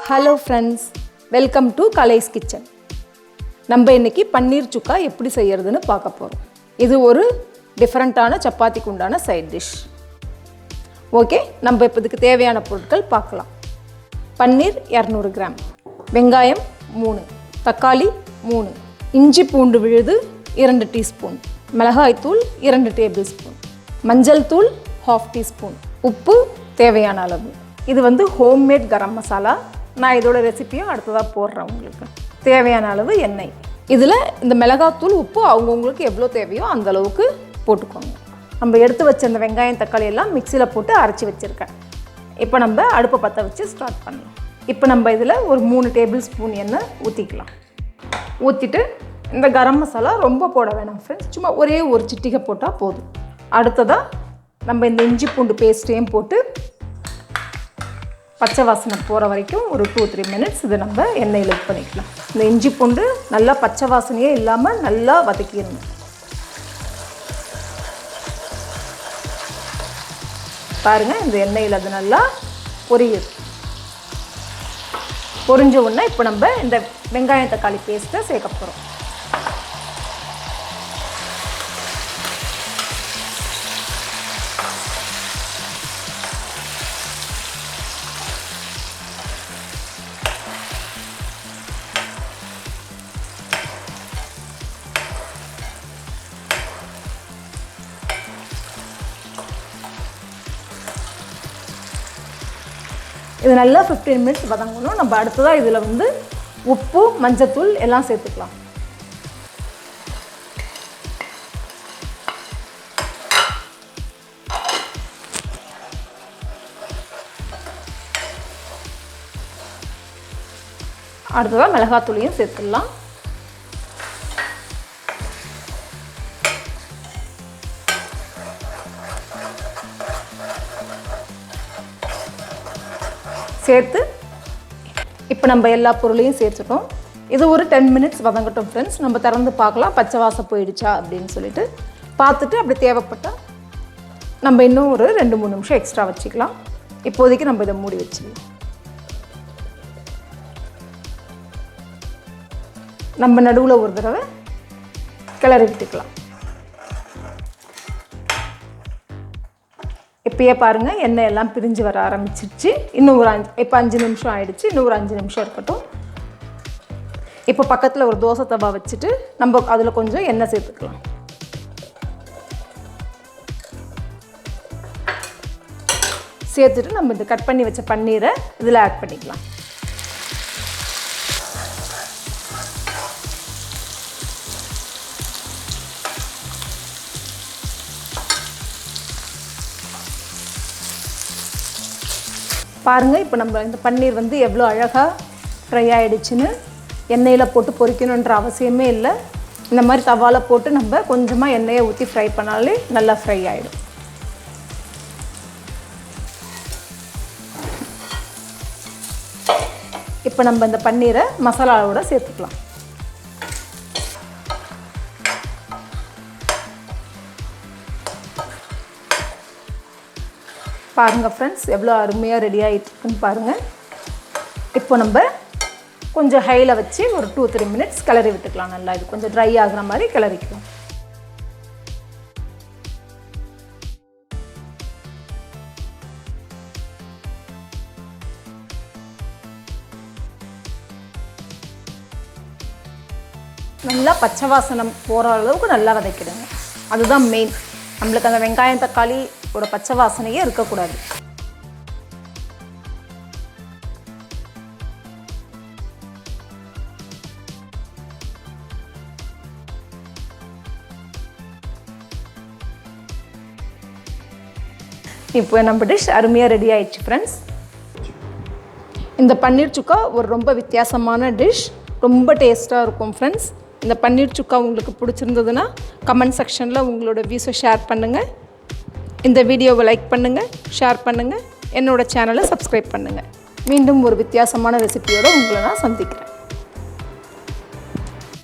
Hello friends, welcome to கலைஸ் kitchen. நம்ம இன்றைக்கி பன்னீர் சுக்கா எப்படி செய்கிறதுன்னு பார்க்க போகிறோம். இது ஒரு டிஃப்ரெண்ட்டான சப்பாத்திக்கு உண்டான சைட் டிஷ். ஓகே, நம்ம இப்போ இதுக்கு தேவையான பொருட்கள் பார்க்கலாம். பன்னீர் 200 கிராம், வெங்காயம் 3, தக்காளி 3, இஞ்சி பூண்டு விழுது 2 டீஸ்பூன், மிளகாய்த்தூள் 2 டேபிள் ஸ்பூன், மஞ்சள் தூள் 1/2 டீஸ்பூன், உப்பு தேவையான அளவு. இது ஹோம்மேட் கரம் மசாலா. நான் இதோட ரெசிப்பியும் அடுத்ததாக போடுறேன். உங்களுக்கு தேவையான அளவு எண்ணெய். இதில் இந்த மிளகாத்தூள் உப்பு அவங்கவுங்களுக்கு எவ்வளோ தேவையோ அந்த அளவுக்கு போட்டுக்கோங்க. நம்ம எடுத்து வச்ச அந்த வெங்காயம் தக்காளி எல்லாம் மிக்சியில் போட்டு அரைச்சி வச்சுருக்கேன். இப்போ நம்ம அடுப்பை பற்ற வச்சு ஸ்டார்ட் பண்ணலாம். இப்போ நம்ம இதில் ஒரு 3 டேபிள் ஸ்பூன் எண்ணெய் ஊற்றிக்கலாம். ஊற்றிட்டு இந்த கரம் மசாலா ரொம்ப போட வேணாம் ஃப்ரெண்ட்ஸ், சும்மா ஒரே ஒரு சிட்டிகை போட்டால் போதும். அடுத்ததாக நம்ம இந்த இஞ்சி பூண்டு பேஸ்ட்டையும் போட்டு பச்சை வாசனை போகிற வரைக்கும் ஒரு 2-3 மினிட்ஸ் இதை நம்ம எண்ணெயில் இது பண்ணிக்கலாம். இந்த இஞ்சி பூண்டு நல்லா பச்சை வாசனையே இல்லாமல் நல்லா வதக்கிடணும். பாருங்கள், இந்த எண்ணெயில் அது நல்லா பொரியுது. பொரிஞ்ச உடனே இப்போ நம்ம இந்த வெங்காயம் தக்காளி பேஸ்ட்டை சேர்க்க போகிறோம். இது நல்லா 15 மினிட்ஸ் வதங்கணும். நம்ம அடுத்ததாக இதில் உப்பு மஞ்சத்தூள் எல்லாம் சேர்த்துக்கலாம். அடுத்ததாக மிளகாத்தூளையும் சேர்த்துடலாம். சேர்த்து இப்போ நம்ம எல்லா பொருளையும் சேர்த்துட்டோம். இது ஒரு 10 மினிட்ஸ் வதங்கட்டும் ஃப்ரெண்ட்ஸ். நம்ம திறந்து பார்க்கலாம் பச்சை வாசம் போயிடுச்சா அப்படின்னு சொல்லிட்டு பார்த்துட்டு அப்படி தேவைப்பட்டால் நம்ம இன்னும் ஒரு 2-3 நிமிஷம் எக்ஸ்ட்ரா வச்சுக்கலாம். இப்போதைக்கு நம்ம இதை மூடி வச்சுக்கலாம். நம்ம நடுவில் ஒரு தடவை கிளறி விட்டுக்கலாம். இப்போயே பாருங்கள், எண்ணெய் எல்லாம் பிரிஞ்சு வர ஆரம்பிச்சிருச்சு. இன்னும் ஒரு இப்போ 5 நிமிஷம் ஆகிடுச்சு. இன்னும் ஒரு 5 நிமிஷம் இருக்கட்டும். இப்போ பக்கத்தில் ஒரு தோசை தவா வச்சுட்டு நம்ம அதில் கொஞ்சம் எண்ணெய் சேர்த்துக்கலாம். சேர்த்துட்டு நம்ம இந்த கட் பண்ணி வச்ச பன்னீரை இதில் ஆட் பண்ணிக்கலாம். பாருங்கள், இப்போ நம்ம இந்த பன்னீர் எவ்வளோ அழகாக ஃப்ரை ஆகிடுச்சுன்னு. எண்ணெயில் போட்டு பொரிக்கணுன்ற அவசியமே இல்லை. இந்த மாதிரி தவாவில் போட்டு நம்ம கொஞ்சமாக எண்ணெயை ஊற்றி ஃப்ரை பண்ணாலே நல்லா ஃப்ரை ஆகிடும். இப்போ நம்ம இந்த பன்னீரை மசாலாவோட சேர்த்துக்கலாம். பாருங்கள் ஃப்ரெண்ட்ஸ், எவ்வளோ அருமையாக ரெடி ஆகிட்டுருக்குன்னு பாருங்கள். இப்போ நம்ம கொஞ்சம் ஹையில் வச்சு ஒரு 2-3 மினிட்ஸ் கிளறி விட்டுக்கலாம். நல்லா இது கொஞ்சம் ட்ரை ஆகிற மாதிரி கிளறிக்கலாம். நல்லா பச்சை வாசனை போகிற அளவுக்கு நல்லா வதக்கிடுங்க. அதுதான் மெயின். நம்மளுக்கு அந்த வெங்காயம் தக்காளி ஒரு பச்சை வாசனையே இருக்கக்கூடாது. இப்போ நம்ம டிஷ் அருமையாக ரெடி ஆயிடுச்சு ஃப்ரெண்ட்ஸ். இந்த பன்னீர் சுக்கா ஒரு ரொம்ப வித்தியாசமான டிஷ், ரொம்ப டேஸ்ட்டாக இருக்கும் ஃப்ரெண்ட்ஸ். இந்த பன்னீர் சுக்கா உங்களுக்கு பிடிச்சிருந்ததுன்னா கமெண்ட் செக்ஷனில் உங்களோட வியூஸை ஷேர் பண்ணுங்கள். இந்த வீடியோவை லைக் பண்ணுங்கள், ஷேர் பண்ணுங்கள், என்னோடய சேனலை சப்ஸ்கிரைப் பண்ணுங்கள். மீண்டும் ஒரு வித்தியாசமான ரெசிபியோடு உங்களை நான் சந்திக்கிறேன்.